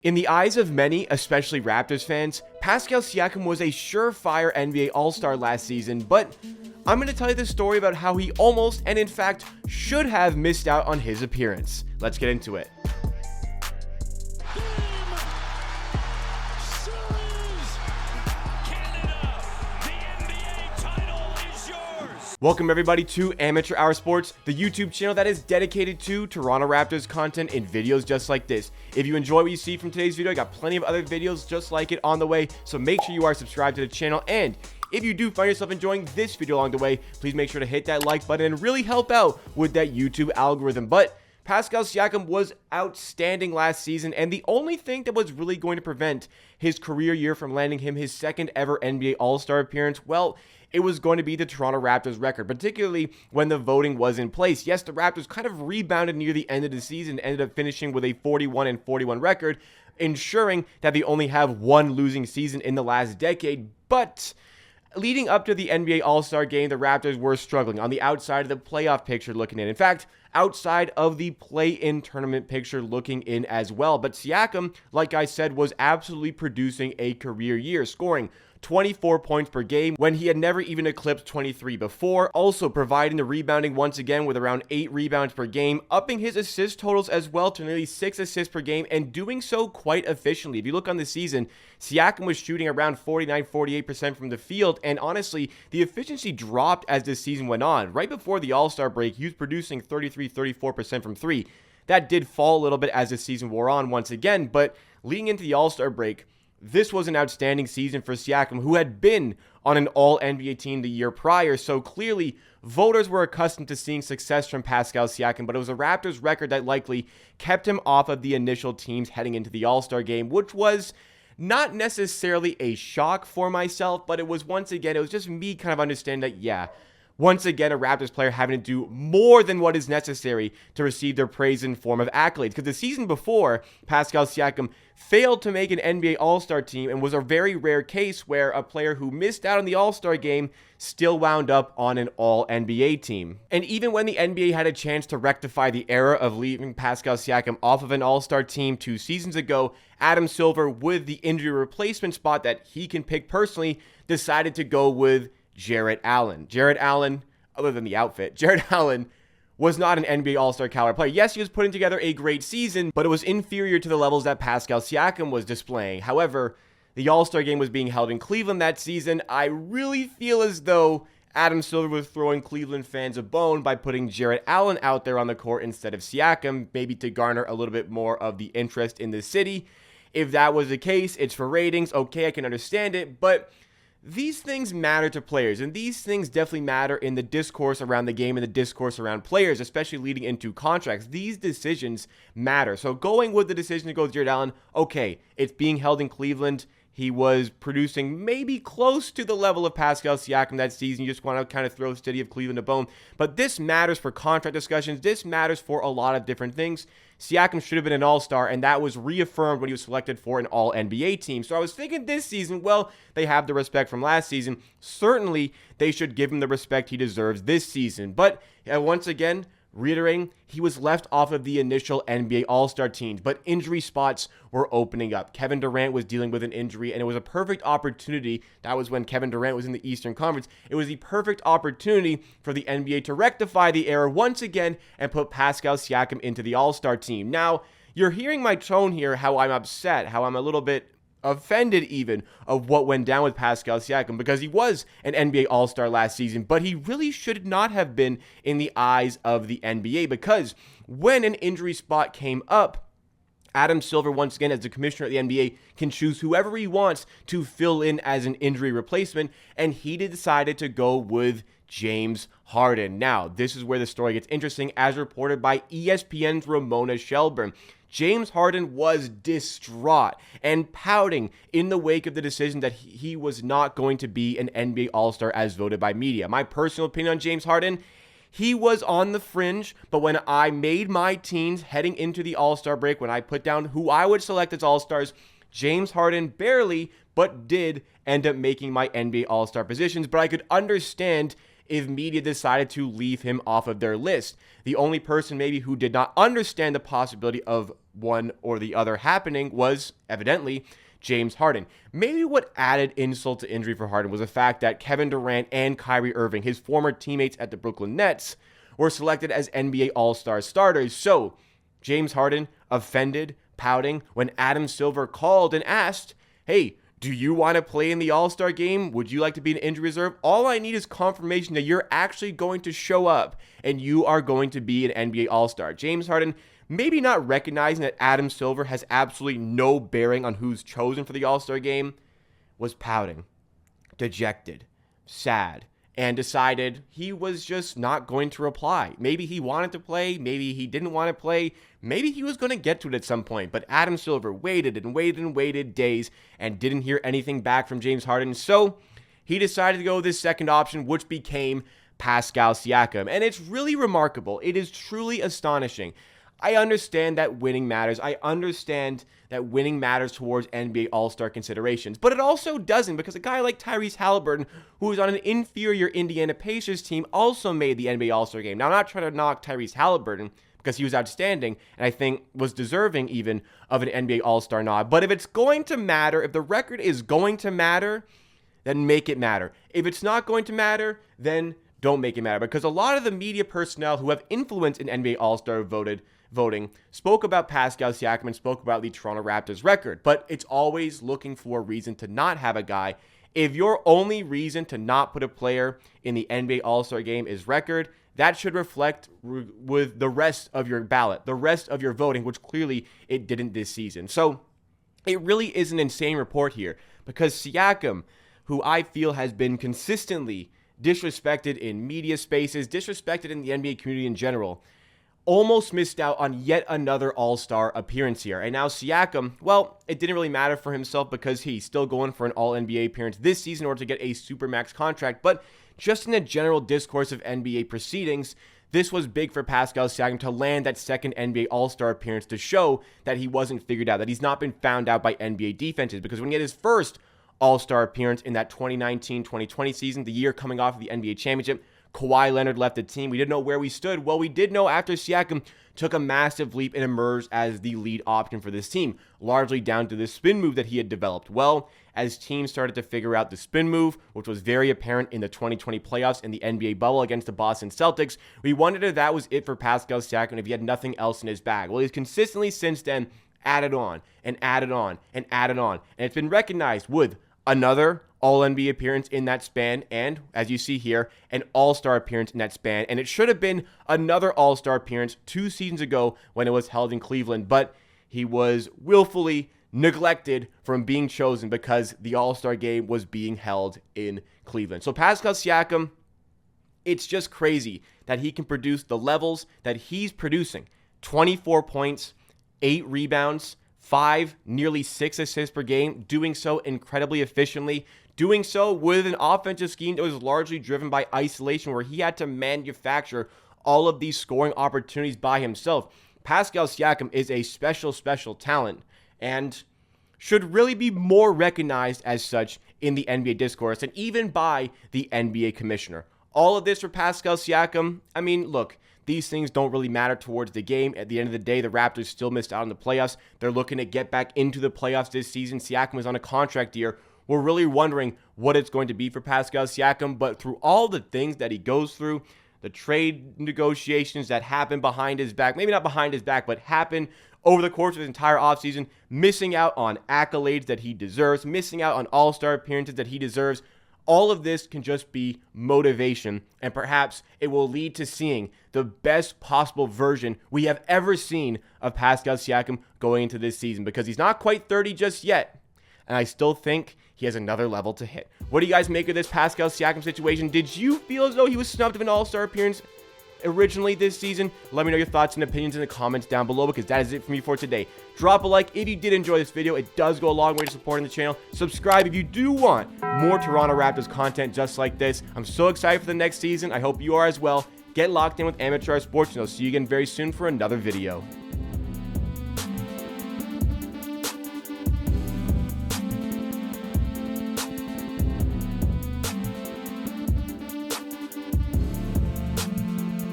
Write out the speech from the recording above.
In the eyes of many, especially Raptors fans, Pascal Siakam was a surefire NBA All-Star last season, but I'm going to tell you the story about how he almost, and in fact, should have missed out on his appearance. Let's get into it. Welcome everybody to Amateur Hour Sports, the YouTube channel that is dedicated to Toronto Raptors content in videos just like this. If you enjoy what you see from today's video, I got plenty of other videos just like it on the way, so make sure you are subscribed to the channel. And if you do find yourself enjoying this video along the way, please make sure to hit that like button and really help out with that YouTube algorithm. But Pascal Siakam was outstanding last season, and the only thing that was really going to prevent his career year from landing him his second ever NBA All-Star appearance, well, it was going to be the Toronto Raptors record, particularly when the voting was in place. Yes, the Raptors kind of rebounded near the end of the season, ended up finishing with a 41-41 record, ensuring that they only have one losing season in the last decade. But leading up to the NBA All-Star game, the Raptors were struggling on the outside of the playoff picture looking in. In fact, outside of the play-in tournament picture looking in as well. But Siakam, like I said, was absolutely producing a career year, scoring 24 points per game when he had never even eclipsed 23 before. Also providing the rebounding once again with around 8 rebounds per game, upping his assist totals as well to nearly 6 assists per game, and doing so quite efficiently. If you look on the season, Siakam was shooting around 49-48% from the field, and honestly, the efficiency dropped as this season went on. Right before the All-Star break, he was producing 33-34% from 3. That did fall a little bit as the season wore on once again, but leading into the All-Star break, this was an outstanding season for Siakam, who had been on an all-NBA team the year prior, so clearly voters were accustomed to seeing success from Pascal Siakam, but it was a Raptors record that likely kept him off of the initial teams heading into the All-Star game, which was not necessarily a shock for myself, but it was once again, it was just me kind of understanding that, yeah, once again, a Raptors player having to do more than what is necessary to receive their praise in form of accolades. Because the season before, Pascal Siakam failed to make an NBA All-Star team and was a very rare case where a player who missed out on the All-Star game still wound up on an All-NBA team. And even when the NBA had a chance to rectify the error of leaving Pascal Siakam off of an All-Star team 2 seasons ago, Adam Silver, with the injury replacement spot that he can pick personally, decided to go with Jarrett Allen. Jarrett Allen, other than the outfit, Jarrett Allen was not an NBA All-Star caliber player. Yes, he was putting together a great season, but it was inferior to the levels that Pascal Siakam was displaying. However, the All-Star game was being held in Cleveland that season. I really feel as though Adam Silver was throwing Cleveland fans a bone by putting Jarrett Allen out there on the court instead of Siakam, maybe to garner a little bit more of the interest in the city. If that was the case, it's for ratings. Okay, I can understand it, but these things matter to players, and these things definitely matter in the discourse around the game and the discourse around players, especially leading into contracts. These decisions matter. So going with the decision to go with Jarrett Allen, okay, it's being held in Cleveland. He was producing maybe close to the level of Pascal Siakam that season. You just want to kind of throw the city of Cleveland a bone. But this matters for contract discussions. This matters for a lot of different things. Siakam should have been an all-star, and that was reaffirmed when he was selected for an all-NBA team. So I was thinking this season, well, they have the respect from last season. Certainly, they should give him the respect he deserves this season. But once again, reiterating, he was left off of the initial NBA All-Star teams, but injury spots were opening up. Kevin Durant was dealing with an injury, and it was a perfect opportunity. That was when Kevin Durant was in the Eastern Conference. It was the perfect opportunity for the NBA to rectify the error once again and put Pascal Siakam into the All-Star team. Now, you're hearing my tone here, how I'm upset, how I'm a little bit offended even of what went down with Pascal Siakam, because he was an NBA All-Star last season, but he really should not have been in the eyes of the NBA, because when an injury spot came up, Adam Silver, once again, as the commissioner of the NBA, can choose whoever he wants to fill in as an injury replacement, and he decided to go with James Harden. Now, this is where the story gets interesting, as reported by ESPN's Ramona Shelburne. James Harden was distraught and pouting in the wake of the decision that he was not going to be an NBA All-Star as voted by media. My personal opinion on James Harden, he was on the fringe, but when I made my teams heading into the All-Star break, when I put down who I would select as All-Stars, James Harden barely, but did end up making my NBA All-Star positions. But I could understand if media decided to leave him off of their list. The only person maybe who did not understand the possibility of one or the other happening was, evidently, James Harden. Maybe what added insult to injury for Harden was the fact that Kevin Durant and Kyrie Irving, his former teammates at the Brooklyn Nets, were selected as NBA All-Star starters. So, James Harden offended, pouting, when Adam Silver called and asked, hey, do you want to play in the All-Star game? Would you like to be an injury reserve? All I need is confirmation that you're actually going to show up and you are going to be an NBA All-Star. James Harden, maybe not recognizing that Adam Silver has absolutely no bearing on who's chosen for the All-Star game, was pouting, dejected, sad, and decided he was just not going to reply. Maybe he wanted to play, maybe he didn't want to play, maybe he was going to get to it at some point, but Adam Silver waited and waited and waited days and didn't hear anything back from James Harden, so he decided to go with his second option, which became Pascal Siakam, and it's really remarkable. It is truly astonishing. I understand that winning matters. I understand that winning matters towards NBA All-Star considerations. But it also doesn't, because a guy like Tyrese Haliburton, who was on an inferior Indiana Pacers team, also made the NBA All-Star game. Now, I'm not trying to knock Tyrese Haliburton, because he was outstanding, and I think was deserving even of an NBA All-Star nod. But if it's going to matter, if the record is going to matter, then make it matter. If it's not going to matter, then don't make it matter. Because a lot of the media personnel who have influence in NBA All-Star voting spoke about Pascal Siakam and spoke about the Toronto Raptors record, but it's always looking for a reason to not have a guy. If your only reason to not put a player in the NBA All-Star game is record, that should reflect with the rest of your ballot, the rest of your voting, which clearly it didn't this season. So it really is an insane report here, because Siakam, who I feel has been consistently disrespected in media spaces, disrespected in the NBA community in general, almost missed out on yet another All-Star appearance here. And now Siakam, well, it didn't really matter for himself because he's still going for an All-NBA appearance this season in order to get a Supermax contract. But just in the general discourse of NBA proceedings, this was big for Pascal Siakam to land that second NBA All-Star appearance to show that he wasn't figured out, that he's not been found out by NBA defenses. Because when he had his first All-Star appearance in that 2019-2020 season, the year coming off of the NBA championship, Kawhi Leonard left the team. We didn't know where we stood. Well, we did know after Siakam took a massive leap and emerged as the lead option for this team, largely down to the spin move that he had developed. Well, as teams started to figure out the spin move, which was very apparent in the 2020 playoffs in the NBA bubble against the Boston Celtics, we wondered if that was it for Pascal Siakam, if he had nothing else in his bag. Well, he's consistently since then added on and added on and added on, and it's been recognized with another All-NBA appearance in that span, and, as you see here, an All-Star appearance in that span, and it should have been another All-Star appearance 2 seasons ago when it was held in Cleveland, but he was willfully neglected from being chosen because the All-Star game was being held in Cleveland. So Pascal Siakam, it's just crazy that he can produce the levels that he's producing. 24 points, 8 rebounds, 5, nearly 6 assists per game, doing so incredibly efficiently, doing so with an offensive scheme that was largely driven by isolation, where he had to manufacture all of these scoring opportunities by himself. Pascal Siakam is a special, special talent and should really be more recognized as such in the NBA discourse and even by the NBA commissioner. All of this for Pascal Siakam, I mean, look, these things don't really matter towards the game. At the end of the day, the Raptors still missed out on the playoffs. They're looking to get back into the playoffs this season. Siakam is on a contract year. We're really wondering what it's going to be for Pascal Siakam, but through all the things that he goes through, the trade negotiations that happen behind his back, maybe not behind his back, but happen over the course of his entire offseason, missing out on accolades that he deserves, missing out on all-star appearances that he deserves, all of this can just be motivation, and perhaps it will lead to seeing the best possible version we have ever seen of Pascal Siakam going into this season, because he's not quite 30 just yet, and I still think he has another level to hit. What do you guys make of this Pascal Siakam situation? Did you feel as though he was snubbed of an all-star appearance originally this season? Let me know your thoughts and opinions in the comments down below, because that is it for me for today. Drop a like if you did enjoy this video. It does go a long way to supporting the channel. Subscribe if you do want more Toronto Raptors content just like this. I'm so excited for the next season. I hope you are as well. Get locked in with Amateur Hour Sports, and I'll see you again very soon for another video.